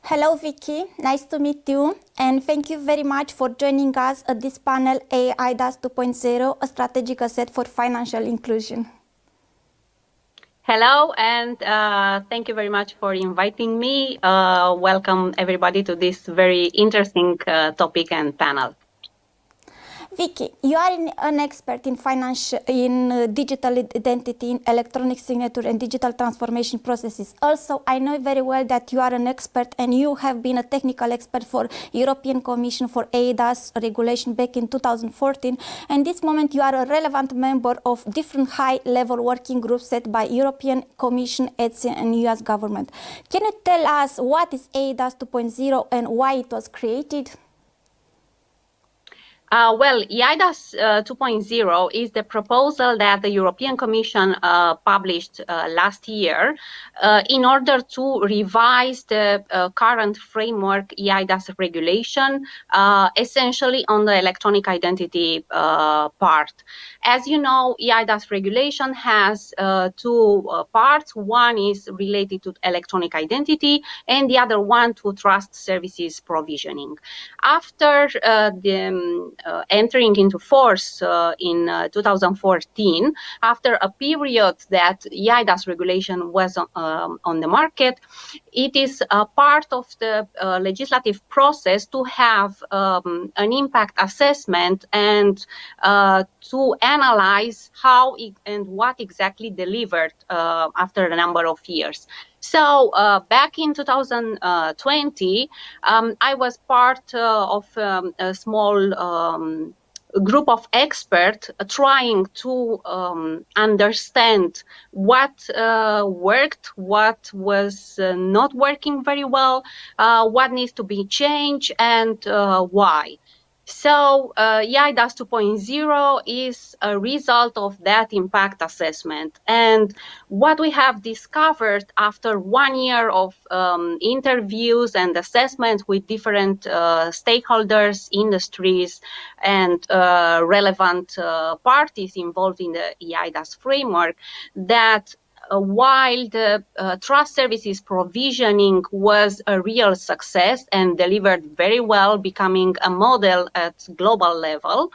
Hello Vicky, nice to meet you and thank you very much for joining us at this panel eIDAS 2.0, a strategic asset for financial inclusion. Hello, and thank you very much for inviting me. Welcome everybody to this very interesting topic and panel. Vicky, you are an expert in digital identity, in electronic signature and digital transformation processes. Also, I know very well that you are an expert and you have been a technical expert for European Commission for eIDAS regulation back in 2014. And this moment you are a relevant member of different high-level working groups set by European Commission, ETSI and US government. Can you tell us what is eIDAS 2.0 and why it was created? Well, eIDAS 2.0 is the proposal that the European Commission published last year in order to revise the current framework eIDAS regulation, essentially on the electronic identity part. As you know, eIDAS regulation has two parts. One is related to electronic identity and the other one to trust services provisioning. After entering into force in 2014, after a period that eIDAS regulation was on the market, it is a part of the legislative process to have an impact assessment and to analyze how and what exactly delivered after a number of years. So back in 2020, I was part of a small group of experts trying to understand what worked, what was not working very well, what needs to be changed, and why. So eIDAS 2.0 is a result of that impact assessment. And what we have discovered after 1 year of interviews and assessments with different stakeholders, industries, and relevant parties involved in the eIDAS framework, that while the trust services provisioning was a real success and delivered very well, becoming a model at global level,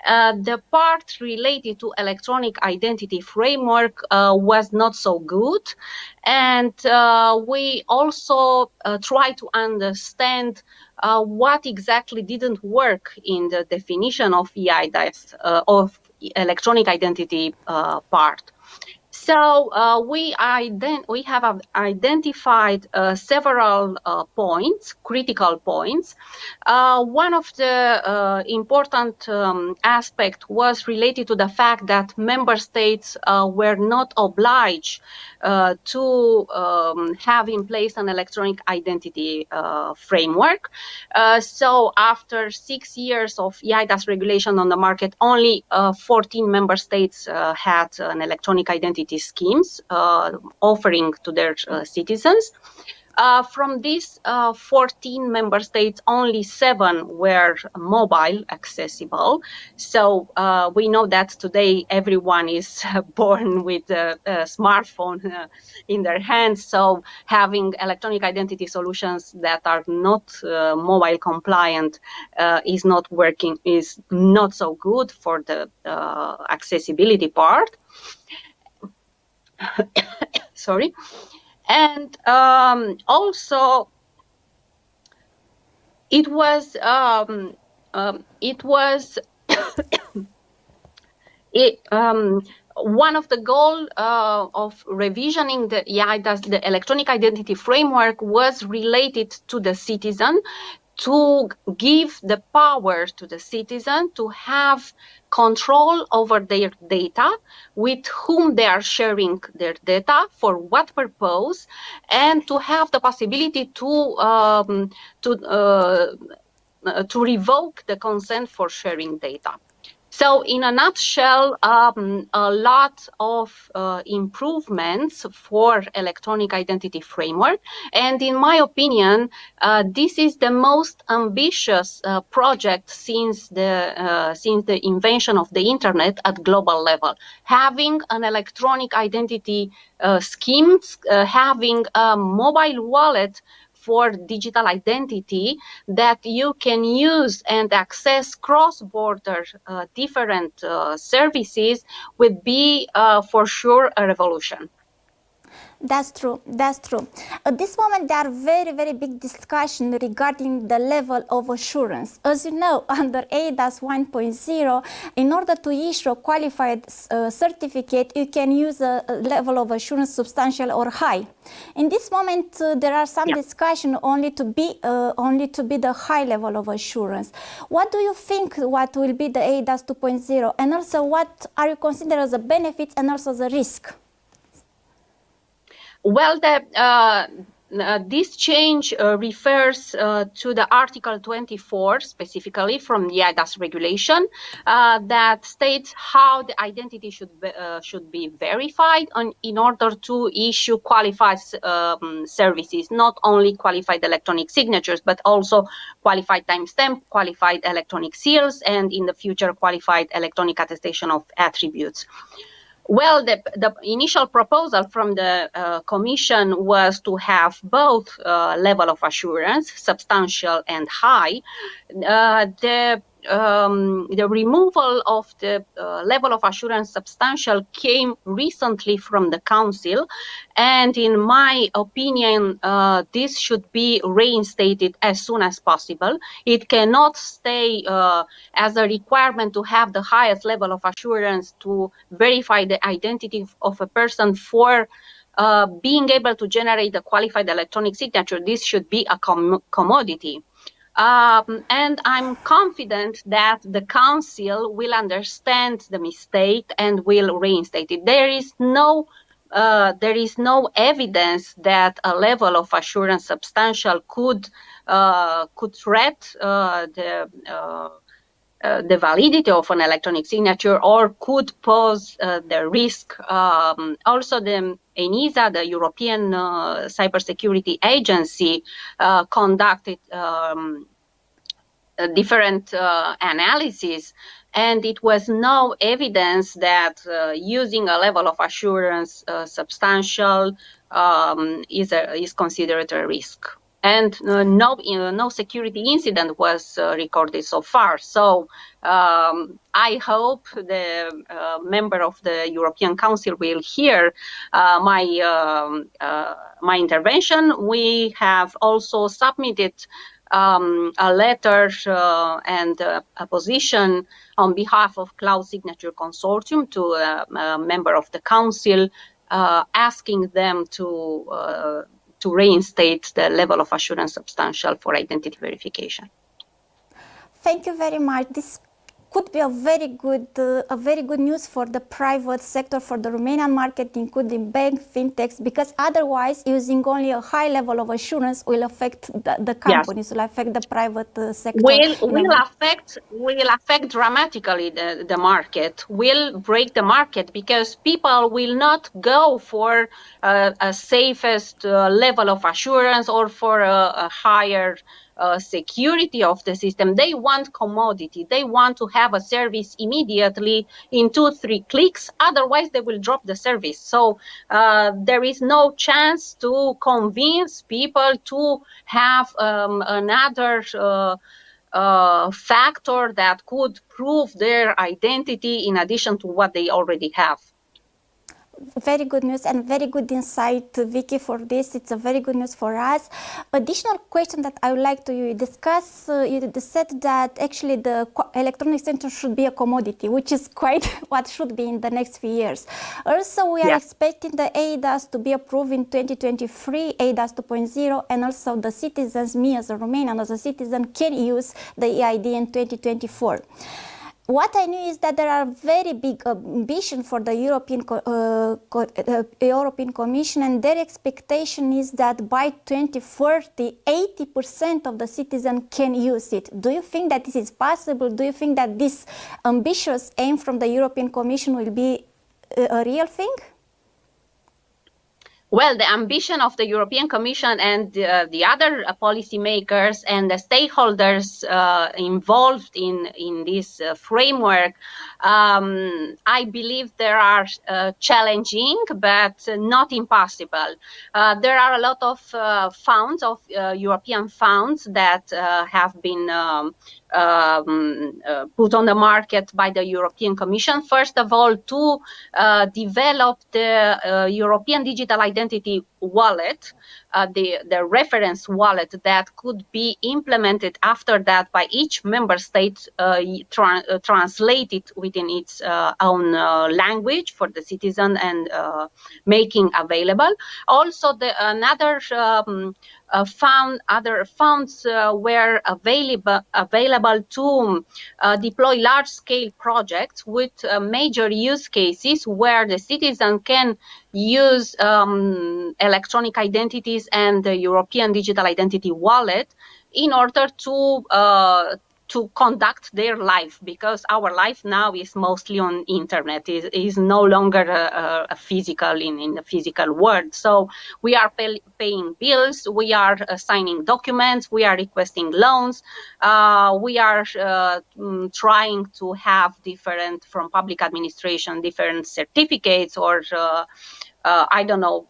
the part related to electronic identity framework was not so good. And we also try to understand what exactly didn't work in the definition of eIDAS, of electronic identity part. So we have identified several points, critical points. One of the important aspects was related to the fact that member states were not obliged to have in place an electronic identity framework. So after 6 years of eIDAS regulation on the market, only 14 member states had an electronic identity schemes offering to their citizens. From these 14 member states, only 7 were mobile accessible. So we know that today everyone is born with a smartphone in their hands. So having electronic identity solutions that are not mobile compliant is not working, is not so good for the accessibility part. Sorry. And also, it was one of the goals of revisioning the eIDAS, the electronic identity framework, was related to the citizen, to give the power to the citizen to have control over their data, with whom they are sharing their data, for what purpose, and to have the possibility to revoke the consent for sharing data. So in a nutshell, a lot of improvements for electronic identity framework. And in my opinion, this is the most ambitious project since the invention of the internet at global level. Having an electronic identity scheme, having a mobile wallet for digital identity that you can use and access cross-border different services would be for sure a revolution. That's true. That's true. At this moment, there are very, very big discussions regarding the level of assurance. As you know, under eIDAS 1.0, in order to issue a qualified certificate, you can use a level of assurance substantial or high. In this moment, there are some discussion only to be the high level of assurance. What do you think? What will be the eIDAS 2.0, and also what are you consider as the benefits and also the risk? Well, this change refers to the Article 24 specifically from the eIDAS regulation that states how the identity should be verified in order to issue qualified services, not only qualified electronic signatures, but also qualified timestamp, qualified electronic seals, and in the future qualified electronic attestation of attributes. Well, the initial proposal from the Commission was to have both level of assurance, substantial and high. The removal of the level of assurance substantial came recently from the Council, and in my opinion, this should be reinstated as soon as possible. It cannot stay as a requirement to have the highest level of assurance to verify the identity of a person for being able to generate a qualified electronic signature. This should be a commodity. And I'm confident that the Council will understand the mistake and will reinstate it. There is no evidence that a level of assurance substantial could threat the validity of an electronic signature or could pose the risk. Also, the ENISA, the European Cybersecurity Agency, conducted different analysis, and it was no evidence that using a level of assurance substantial is considered a risk. And no security incident was recorded so far. So I hope the member of the European Council will hear my intervention. We have also submitted a letter and a position on behalf of Cloud Signature Consortium to a member of the Council, asking them to reinstate the level of assurance substantial for identity verification. Thank you very much. This could be a very good news for the private sector, for the Romanian market, including bank, fintechs, because otherwise using only a high level of assurance will affect the companies, will affect the private sector. Will affect dramatically the market, will break the market, because people will not go for a safest level of assurance or for a higher security of the system. They want commodity. They want to have a service immediately in 2-3 clicks. Otherwise, they will drop the service. So there is no chance to convince people to have another factor that could prove their identity in addition to what they already have. Very good news and very good insight, Vicky, for this. It's a very good news for us. Additional question that I would like to discuss, you said that actually the electronic signature should be a commodity, which is quite what should be in the next few years. Also, we are expecting the eIDAS to be approved in 2023, eIDAS 2.0, and also the citizens, me as a Romanian, as a citizen, can use the eID in 2024. What I knew is that there are very big ambition for the European Commission, and their expectation is that by 2030, 80% of the citizens can use it. Do you think that this is possible? Do you think that this ambitious aim from the European Commission will be a real thing? Well, the ambition of the European Commission and the other policymakers and the stakeholders involved in this framework, I believe there are challenging, but not impossible. There are a lot of funds, of European funds that have been put on the market by the European Commission. First of all, to develop the European Digital Identity Wallet, the reference wallet that could be implemented after that by each member state, translated within its own language for the citizen and making available. Also, other funds were available to deploy large-scale projects with major use cases where the citizen can use electronic identities and the European Digital Identity Wallet in order to conduct their life, because our life now is mostly on internet, is no longer a physical in the physical world. So we are paying bills, we are signing documents, we are requesting loans, we are trying to have different, from public administration, different certificates or I don't know,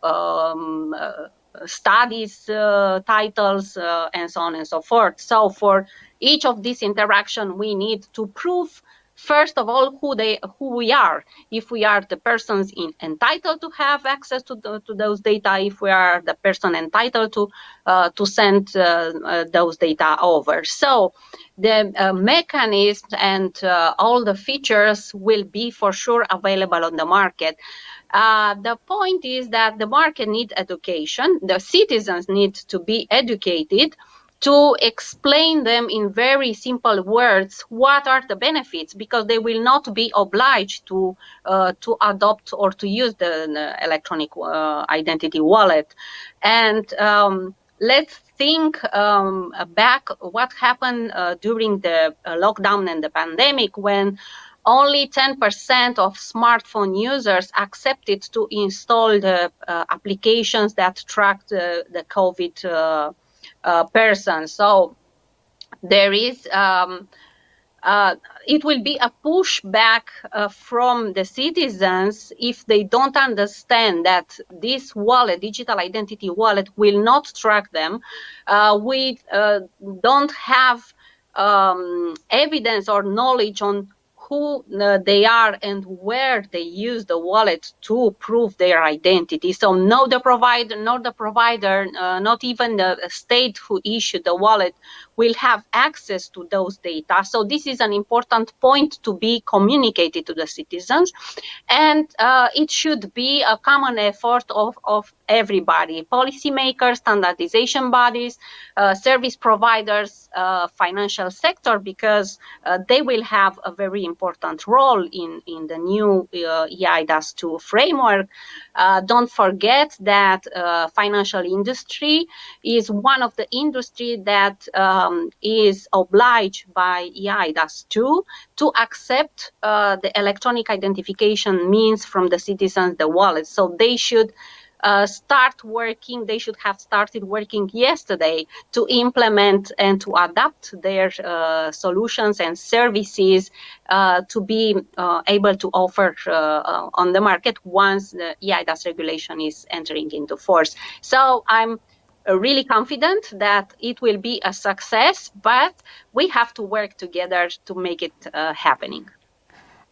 studies titles and so on and so forth. So for each of these interaction, we need to prove, first of all, who we are. If we are the persons entitled to have access to those data, if we are the person entitled to send those data over. So the mechanism and all the features will be for sure available on the market. The point is that the market needs education. The citizens need to be educated to explain them in very simple words what are the benefits, because they will not be obliged to adopt or to use the electronic identity wallet. And let's think back what happened during the lockdown and the pandemic, when only 10% of smartphone users accepted to install the applications that track the COVID person. So there is it will be a pushback from the citizens if they don't understand that this wallet, digital identity wallet, will not track them. We don't have evidence or knowledge on who they are and where they use the wallet to prove their identity. So not the provider, not even the state who issued the wallet will have access to those data. So this is an important point to be communicated to the citizens. And it should be a common effort of everybody, policymakers, standardization bodies, service providers, financial sector, because they will have a very important role in the new eIDAS 2 framework. Don't forget that financial industry is one of the industry that is obliged by eIDAS 2 to accept the electronic identification means from the citizens, the wallet. So they should start working, they should have started working yesterday to implement and to adapt their solutions and services to be able to offer on the market once the eIDAS regulation is entering into force. So I'm really confident that it will be a success, but we have to work together to make it happening.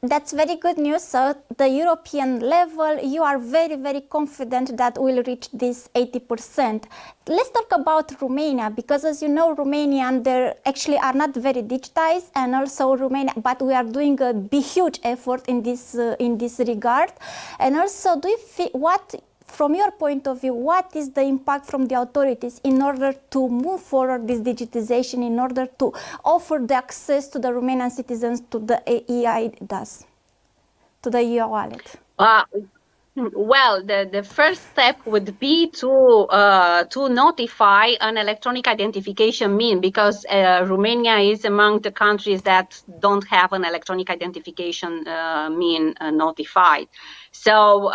That's very good news. So the European level, you are very, very confident that we'll reach this 80%. Let's talk about Romania, because as you know, Romanians they actually are not very digitized, and also Romania, but we are doing a huge effort in this regard. And also, do you feel from your point of view, what is the impact from the authorities in order to move forward this digitization, in order to offer the access to the Romanian citizens to the eIDAS, to the e-wallet? Well, the first step would be to notify an electronic identification mean, because Romania is among the countries that don't have an electronic identification mean notified. So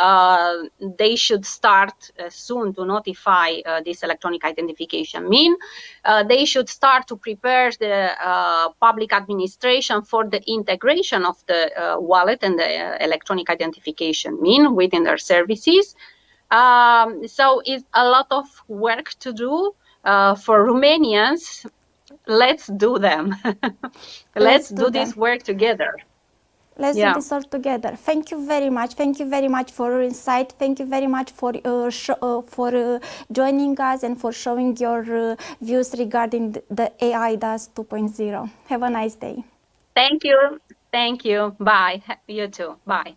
they should start soon to notify this electronic identification. They should start to prepare the public administration for the integration of the wallet and the electronic identification within their services. So it's a lot of work to do for Romanians. Let's do them. Let's do this work together. Let's do this all together. Thank you very much. Thank you very much for your insight. Thank you very much for joining us and for showing your views regarding the eIDAS 2.0. Have a nice day. Thank you. Thank you. Bye. You too. Bye.